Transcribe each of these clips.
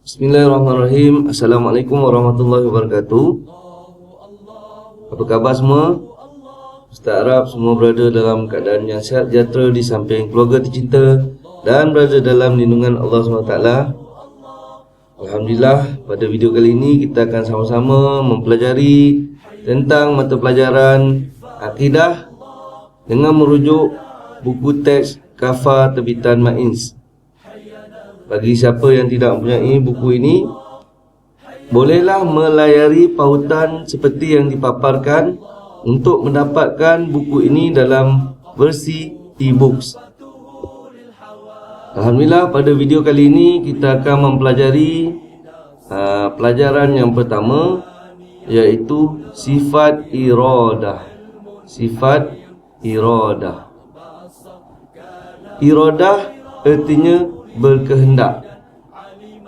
Bismillahirrahmanirrahim. Assalamualaikum warahmatullahi wabarakatuh. Apa khabar semua? Ustaz harap semua berada dalam keadaan yang sihat sejahtera di samping keluarga tercinta dan berada dalam lindungan Allah SWT. Alhamdulillah, pada video kali ini kita akan sama-sama mempelajari tentang mata pelajaran akidah dengan merujuk buku teks Kafah terbitan Mains. Bagi siapa yang tidak mempunyai buku ini, bolehlah melayari pautan seperti yang dipaparkan untuk mendapatkan buku ini dalam versi e-books. Alhamdulillah, pada video kali ini kita akan mempelajari pelajaran yang pertama, iaitu sifat iradah. Sifat iradah. Iradah artinya berkehendak.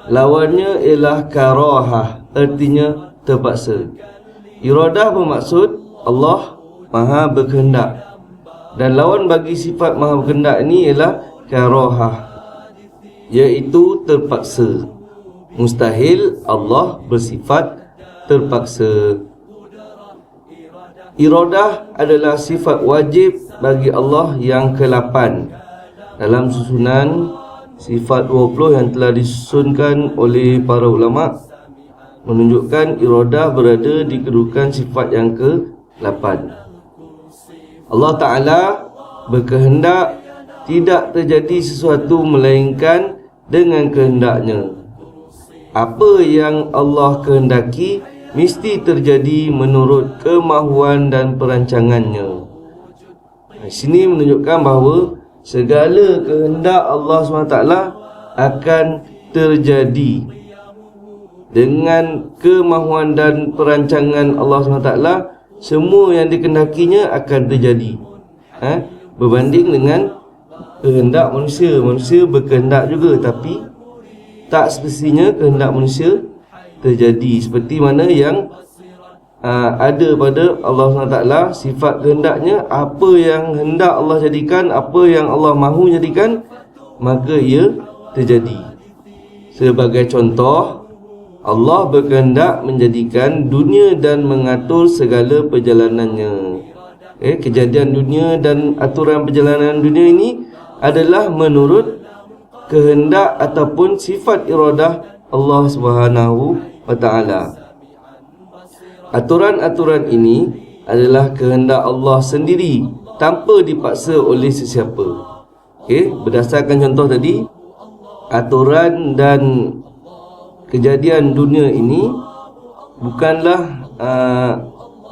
Lawannya ialah karahah, artinya terpaksa. Iradah bermaksud Allah Maha berkehendak, dan lawan bagi sifat Maha berkehendak ini ialah karahah, iaitu terpaksa. Mustahil Allah bersifat terpaksa. Iradah adalah sifat wajib bagi Allah yang ke-8 dalam susunan sifat 20 yang telah disusunkan oleh para ulama, menunjukkan iradah berada di kedudukan sifat yang ke-8. Allah Ta'ala berkehendak tidak terjadi sesuatu melainkan dengan kehendaknya. Apa yang Allah kehendaki mesti terjadi menurut kemahuan dan perancangannya. Di sini menunjukkan bahawa segala kehendak Allah SWT akan terjadi dengan kemahuan dan perancangan Allah SWT. Semua yang dikehendakinya akan terjadi, berbanding dengan kehendak manusia. Manusia berkehendak juga, tapi tak semestinya kehendak manusia terjadi seperti mana yang ada pada Allah SWT. Sifat kehendaknya, apa yang hendak Allah jadikan, apa yang Allah mahu jadikan, maka ia terjadi. Sebagai contoh, Allah berkehendak menjadikan dunia dan mengatur segala perjalanannya. Kejadian dunia dan aturan perjalanan dunia ini adalah menurut kehendak ataupun sifat iradah Allah Subhanahu wa Ta'ala. Aturan-aturan ini adalah kehendak Allah sendiri tanpa dipaksa oleh sesiapa. Berdasarkan contoh tadi, aturan dan kejadian dunia ini bukanlah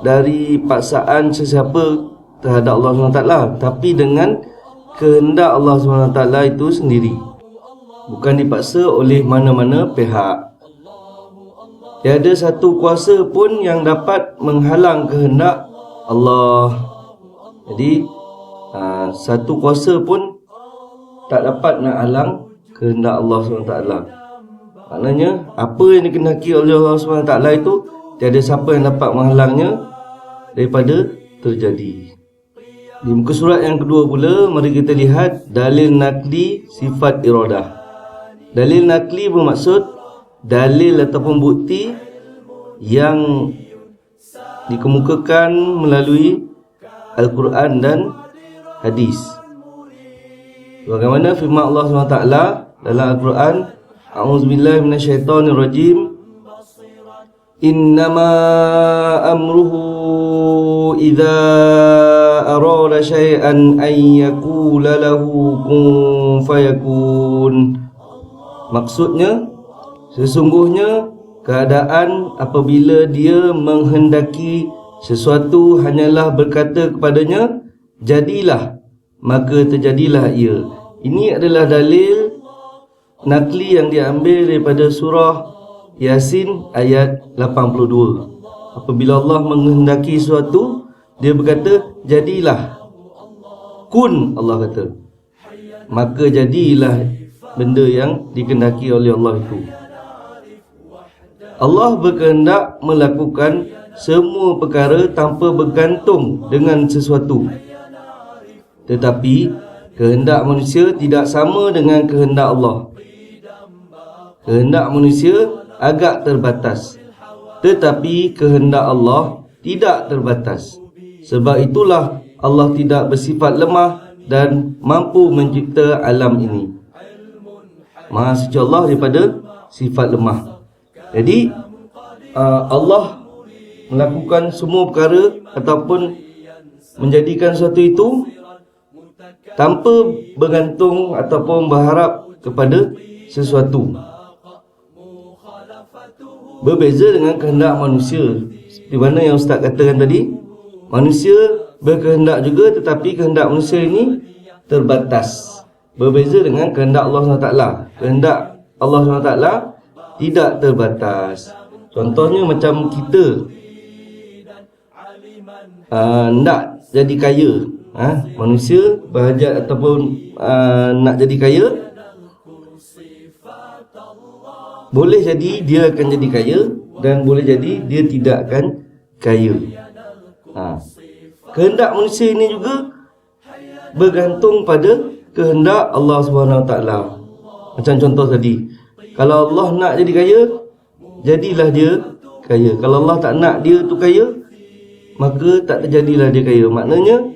dari paksaan sesiapa terhadap Allah SWT, tapi dengan kehendak Allah SWT itu sendiri, bukan dipaksa oleh mana-mana pihak. Tiada satu kuasa pun yang dapat menghalang kehendak Allah. Jadi satu kuasa pun tak dapat nak halang kehendak Allah SWT. Maknanya apa yang dikehendaki oleh Allah SWT itu tiada siapa yang dapat menghalangnya daripada terjadi. Di muka surat yang kedua pula, mari kita lihat dalil nakli sifat iradah. Dalil nakli bermaksud dalil ataupun bukti yang dikemukakan melalui Al-Quran dan hadis. Bagaimana firman Allah SWT dalam Al-Quran, A'udzubillahi minasyaitonirrajim, Innama amruhu idza arada syai'an an yaqula lahu kun fayakun. Maksudnya, sesungguhnya keadaan apabila dia menghendaki sesuatu hanyalah berkata kepadanya, jadilah, maka terjadilah ia. Ini adalah dalil nakli yang diambil daripada surah Yasin ayat 82. Apabila Allah menghendaki sesuatu, dia berkata, jadilah. Kun, Allah kata, maka jadilah benda yang dikehendaki oleh Allah itu. Allah berkehendak melakukan semua perkara tanpa bergantung dengan sesuatu. Tetapi kehendak manusia tidak sama dengan kehendak Allah. Kehendak manusia agak terbatas, tetapi kehendak Allah tidak terbatas. Sebab itulah Allah tidak bersifat lemah dan mampu mencipta alam ini. Maha suci Allah daripada sifat lemah. Jadi Allah melakukan semua perkara ataupun menjadikan sesuatu itu tanpa bergantung ataupun berharap kepada sesuatu. Berbeza dengan kehendak manusia. Seperti mana yang Ustaz katakan tadi, manusia berkehendak juga, tetapi kehendak manusia ini terbatas. Berbeza dengan kehendak Allah SWT. Kehendak Allah SWT tidak terbatas. Contohnya macam kita nak jadi kaya, manusia berhajat ataupun nak jadi kaya, boleh jadi dia akan jadi kaya dan boleh jadi dia tidak akan kaya. Kehendak manusia ini juga bergantung pada kehendak Allah SWT. Macam contoh tadi, kalau Allah nak jadi kaya, jadilah dia kaya. Kalau Allah tak nak dia tu kaya, maka tak terjadilah dia kaya. Maknanya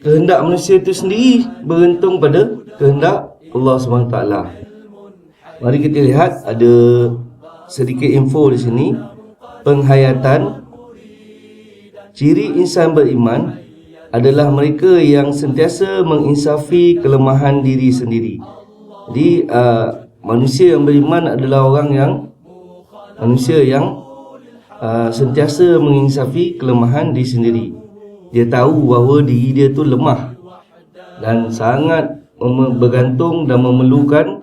kehendak manusia itu sendiri bergantung pada kehendak Allah SWT. Mari kita lihat, ada sedikit info di sini. Penghayatan ciri insan beriman adalah mereka yang sentiasa menginsafi kelemahan diri sendiri. Jadi manusia yang beriman adalah manusia yang sentiasa menginsafi kelemahan diri sendiri. Dia tahu bahawa diri dia tu lemah dan sangat bergantung dan memerlukan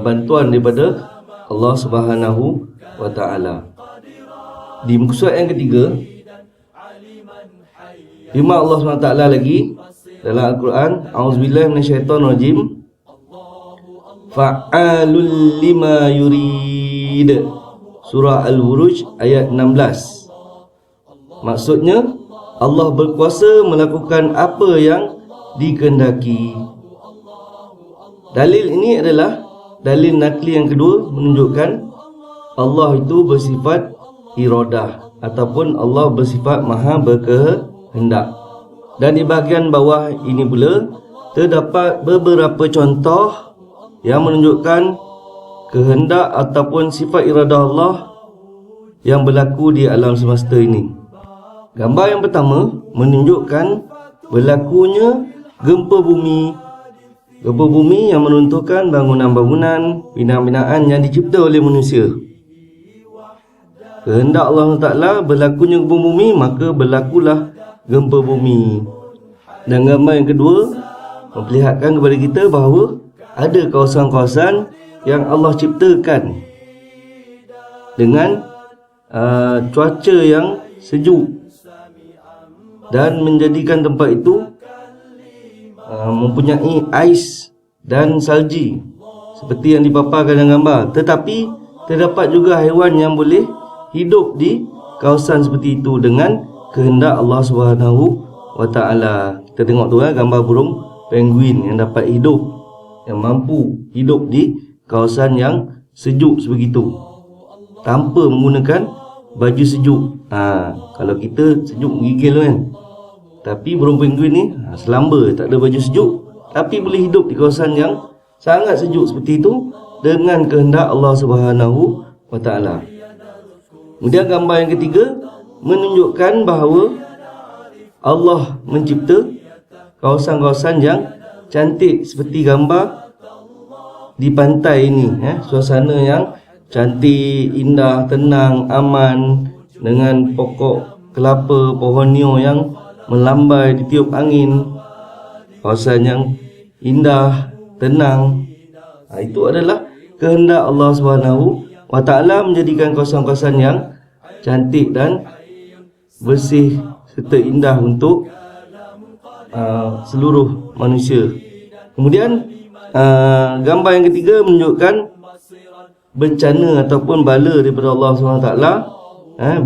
bantuan daripada Allah Subhanahu wa taala. Di muka surat yang ketiga, firman Allah SWT lagi dalam Al-Quran, A'udzubillahi minasyaitonirrajim, Fa'alul lima yurid. Surah Al-Buruj ayat 16. Maksudnya, Allah berkuasa melakukan apa yang dikehendaki. Dalil ini adalah dalil nakli yang kedua, menunjukkan Allah itu bersifat iradah ataupun Allah bersifat maha berkehendak. Dan di bahagian bawah ini pula terdapat beberapa contoh yang menunjukkan kehendak ataupun sifat iradah Allah yang berlaku di alam semesta ini. Gambar yang pertama menunjukkan berlakunya gempa bumi. Gempa bumi yang meruntuhkan bangunan-bangunan, binaan-binaan yang dicipta oleh manusia. Kehendak Allah Ta'ala berlakunya gempa bumi, maka berlakulah gempa bumi. Dan gambar yang kedua memperlihatkan kepada kita bahawa ada kawasan-kawasan yang Allah ciptakan dengan cuaca yang sejuk dan menjadikan tempat itu mempunyai ais dan salji seperti yang dipaparkan dalam gambar. Tetapi terdapat juga haiwan yang boleh hidup di kawasan seperti itu dengan kehendak Allah Subhanahu wa taala. Kita tengok tu gambar burung penguin yang dapat hidup, yang mampu hidup di kawasan yang sejuk sebegitu tanpa menggunakan baju sejuk. Kalau kita sejuk menggigil kan. Tapi burung penguin ni selamba, tak ada baju sejuk, tapi boleh hidup di kawasan yang sangat sejuk seperti itu dengan kehendak Allah Subhanahu wa taala. Kemudian gambar yang ketiga menunjukkan bahawa Allah mencipta kawasan-kawasan yang cantik seperti gambar di pantai ini, suasana yang cantik, indah, tenang, aman, dengan pokok kelapa, pohon nio yang melambai ditiup angin, kawasan yang indah, tenang. Itu adalah kehendak Allah Subhanahu wa taala menjadikan kawasan-kawasan yang cantik dan bersih serta indah untuk seluruh manusia. Kemudian gambar yang ketiga menunjukkan bencana ataupun bala daripada Allah SWT,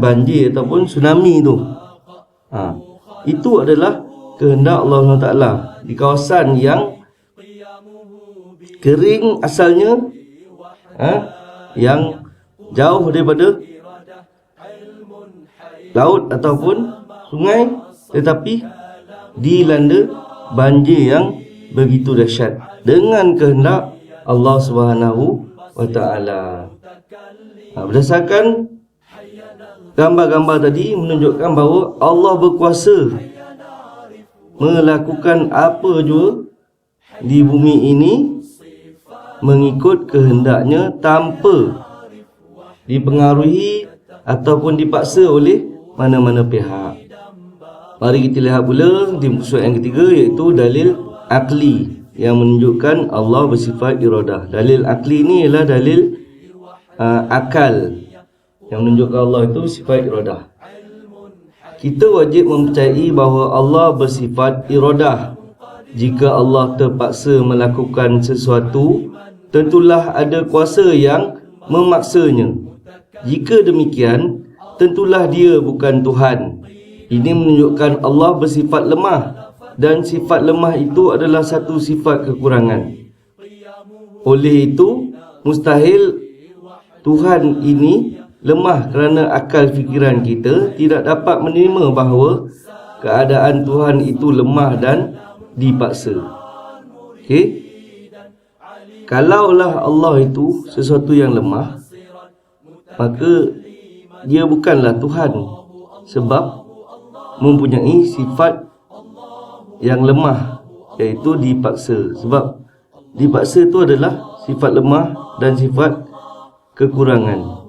banjir ataupun tsunami tu. Itu adalah kehendak Allah SWT di kawasan yang kering asalnya, yang jauh daripada laut ataupun sungai, tetapi dilanda banjir yang begitu dahsyat dengan kehendak Allah Subhanahu wa taala. Berdasarkan gambar-gambar tadi menunjukkan bahawa Allah berkuasa melakukan apa jua di bumi ini mengikut kehendaknya tanpa dipengaruhi ataupun dipaksa oleh mana-mana pihak. Mari kita lihat pula di muka surat yang ketiga, iaitu dalil akli yang menunjukkan Allah bersifat iradah. Dalil akli ni ialah dalil akal yang menunjukkan Allah itu sifat iradah. Kita wajib mempercayai bahawa Allah bersifat iradah. Jika Allah terpaksa melakukan sesuatu, tentulah ada kuasa yang memaksanya. Jika demikian, tentulah dia bukan Tuhan. Ini menunjukkan Allah bersifat lemah, dan sifat lemah itu adalah satu sifat kekurangan. Oleh itu, mustahil Tuhan ini lemah kerana akal fikiran kita tidak dapat menerima bahawa keadaan Tuhan itu lemah dan dipaksa. Okey? Kalaulah Allah itu sesuatu yang lemah, maka dia bukanlah Tuhan, sebab mempunyai sifat yang lemah, iaitu dipaksa. Sebab dipaksa itu adalah sifat lemah dan sifat kekurangan.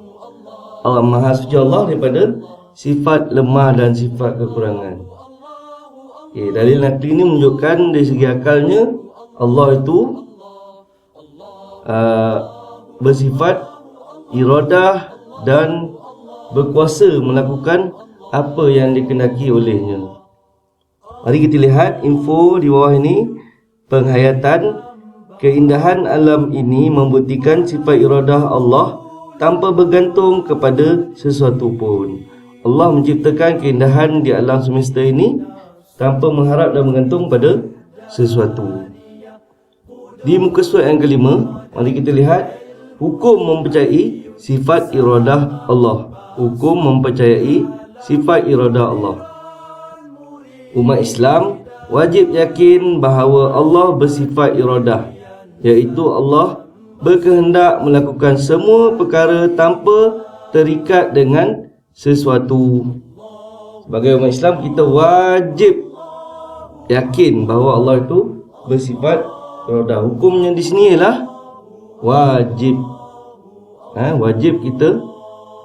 Allah Maha Suci Allah daripada sifat lemah dan sifat kekurangan. Dalil nakli ini menunjukkan dari segi akalnya Allah itu bersifat iradah dan berkuasa melakukan apa yang dikehendaki olehnya. Mari kita lihat info di bawah ini. Penghayatan keindahan alam ini membuktikan sifat iradah Allah tanpa bergantung kepada sesuatu pun. Allah menciptakan keindahan di alam semesta ini tanpa mengharap dan bergantung pada sesuatu. Di muka surat yang kelima, mari kita lihat hukum mempercayai sifat iradah Allah. Hukum mempercayai sifat iradah Allah. Umat Islam wajib yakin bahawa Allah bersifat iradah, iaitu Allah berkehendak melakukan semua perkara tanpa terikat dengan sesuatu. Sebagai umat Islam, kita wajib yakin bahawa Allah itu bersifat iradah. Hukumnya di sini ialah wajib. Wajib kita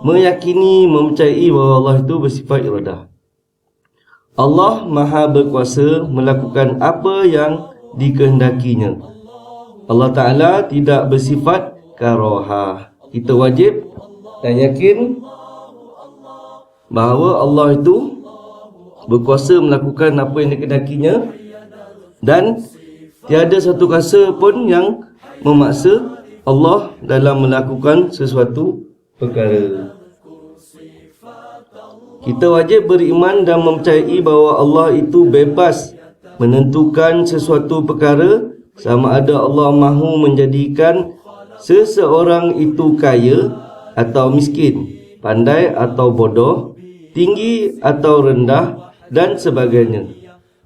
meyakini, mempercayai bahawa Allah itu bersifat iradah. Allah Maha berkuasa melakukan apa yang dikehendakinya. Allah Ta'ala tidak bersifat karahah. Kita wajib dan yakin bahawa Allah itu berkuasa melakukan apa yang dikehendakinya, dan tiada satu kuasa pun yang memaksa Allah dalam melakukan sesuatu perkara. Kita wajib beriman dan mempercayai bahawa Allah itu bebas menentukan sesuatu perkara, sama ada Allah mahu menjadikan seseorang itu kaya atau miskin, pandai atau bodoh, tinggi atau rendah, dan sebagainya.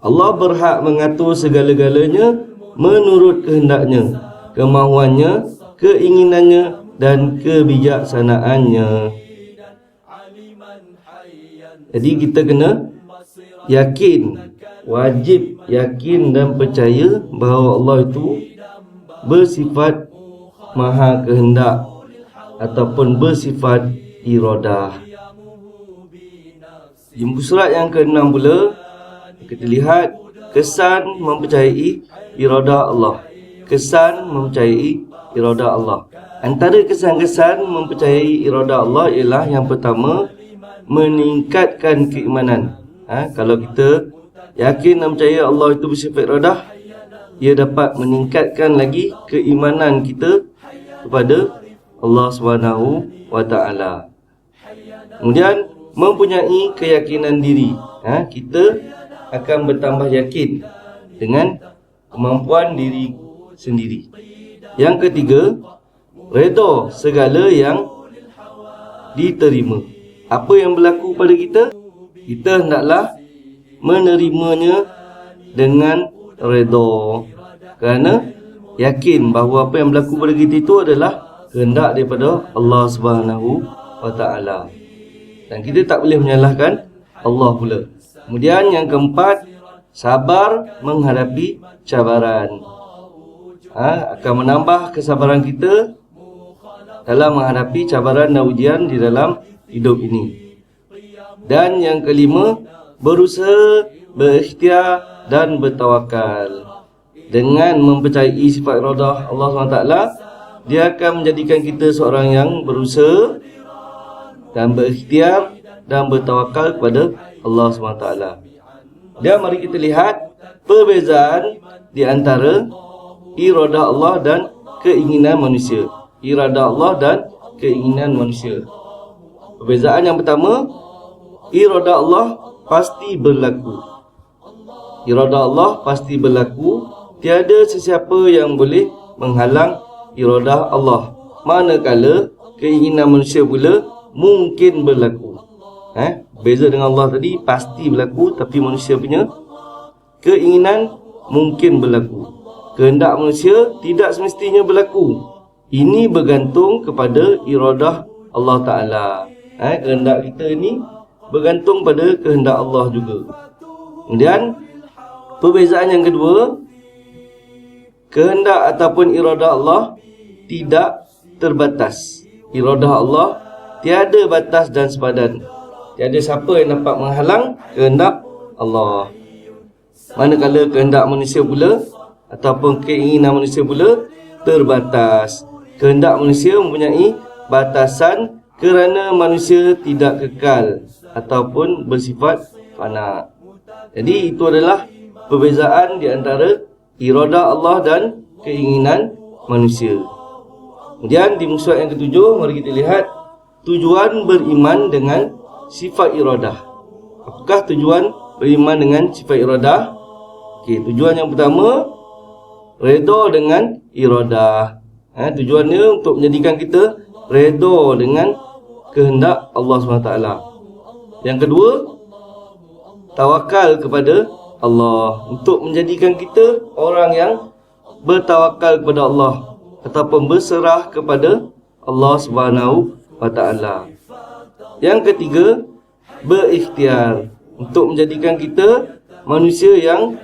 Allah berhak mengatur segala-galanya menurut kehendaknya, kemahuannya, keinginannya, dan kebijaksanaannya. Jadi kita kena yakin, wajib yakin dan percaya bahawa Allah itu bersifat maha kehendak ataupun bersifat iradah. Di muka surat yang ke-6 pula, kita lihat kesan mempercayai iradah Allah. Kesan mempercayai iradah Allah. Antara kesan-kesan mempercayai iradah Allah ialah yang pertama, meningkatkan keimanan. Kalau kita yakin dan percaya Allah itu bersifat iradah, ia dapat meningkatkan lagi keimanan kita kepada Allah Subhanahu wa taala. Kemudian mempunyai keyakinan diri. Kita akan bertambah yakin dengan kemampuan diri sendiri. Yang ketiga, redha segala yang diterima. Apa yang berlaku pada kita, kita hendaklah menerimanya dengan redha, kerana yakin bahawa apa yang berlaku pada kita itu adalah kehendak daripada Allah Subhanahu wa taala. Dan kita tak boleh menyalahkan Allah pula. Kemudian yang keempat, sabar menghadapi cabaran. Akan menambah kesabaran kita dalam menghadapi cabaran dan ujian di dalam hidup ini. Dan yang kelima, berusaha, berikhtiar dan bertawakal. Dengan mempercayai sifat iradah Allah SWT, dia akan menjadikan kita seorang yang berusaha dan berikhtiar dan bertawakal kepada Allah SWT. Dan mari kita lihat perbezaan di antara iradah Allah dan keinginan manusia. Iradah Allah dan keinginan manusia. Perbezaan yang pertama, iradah Allah pasti berlaku. Iradah Allah pasti berlaku. Tiada sesiapa yang boleh menghalang iradah Allah. Manakala keinginan manusia pula mungkin berlaku. Beza dengan Allah tadi, pasti berlaku, tapi manusia punya keinginan mungkin berlaku. Kehendak manusia tidak semestinya berlaku. Ini bergantung kepada iradah Allah Ta'ala. Kehendak kita ini bergantung pada kehendak Allah juga. Kemudian perbezaan yang kedua, kehendak ataupun iradah Allah tidak terbatas. Iradah Allah tiada batas dan sepadan. Tiada siapa yang dapat menghalang kehendak Allah. Manakala kehendak manusia pula ataupun keinginan manusia pula terbatas. Kehendak manusia mempunyai batasan kerana manusia tidak kekal ataupun bersifat fana. Jadi itu adalah perbezaan di antara iradah Allah dan keinginan manusia. Kemudian di musuh yang ketujuh, mari kita lihat tujuan beriman dengan sifat iradah. Apakah tujuan beriman dengan sifat iradah? Tujuan yang pertama, redha dengan iradah. Tujuannya untuk menjadikan kita redha dengan kehendak Allah SWT. Yang kedua, tawakal kepada Allah, untuk menjadikan kita orang yang bertawakal kepada Allah ataupun berserah kepada Allah Subhanahu wa taala. Yang ketiga, berikhtiar, untuk menjadikan kita manusia yang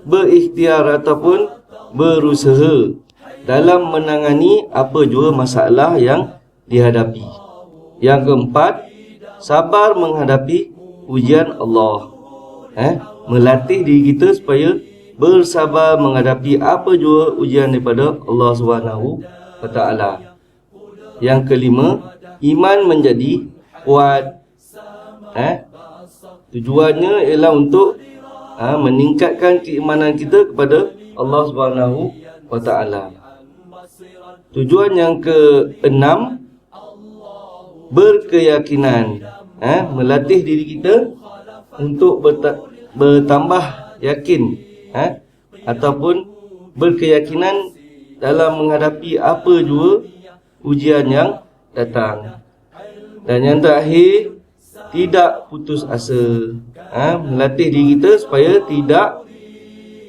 berikhtiar ataupun berusaha dalam menangani apa jua masalah yang dihadapi. Yang keempat, sabar menghadapi ujian Allah. Melatih diri kita supaya bersabar menghadapi apa jua ujian daripada Allah Subhanahu wa taala. Yang kelima, iman menjadi kuat. Tujuannya ialah untuk meningkatkan keimanan kita kepada Allah Subhanahu wa taala. Tujuan yang keenam, berkeyakinan. Melatih diri kita untuk bertambah yakin ataupun berkeyakinan dalam menghadapi apa jua ujian yang datang. Dan yang terakhir, tidak putus asa. Melatih diri kita supaya tidak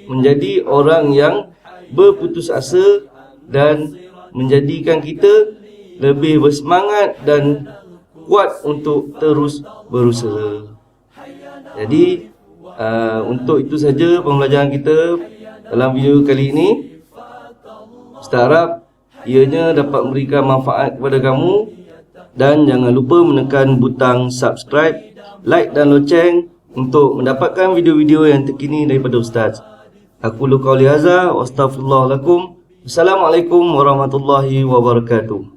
menjadi orang yang berputus asa dan menjadikan kita lebih bersemangat dan kuat untuk terus berusaha. Jadi untuk itu saja pembelajaran kita dalam video kali ini. Ustaz harap ianya dapat memberikan manfaat kepada kamu. Dan jangan lupa menekan butang subscribe, like dan loceng untuk mendapatkan video-video yang terkini daripada Ustaz. Aku qauli hadza wa astaghfirullah lakum. Assalamualaikum warahmatullahi wabarakatuh.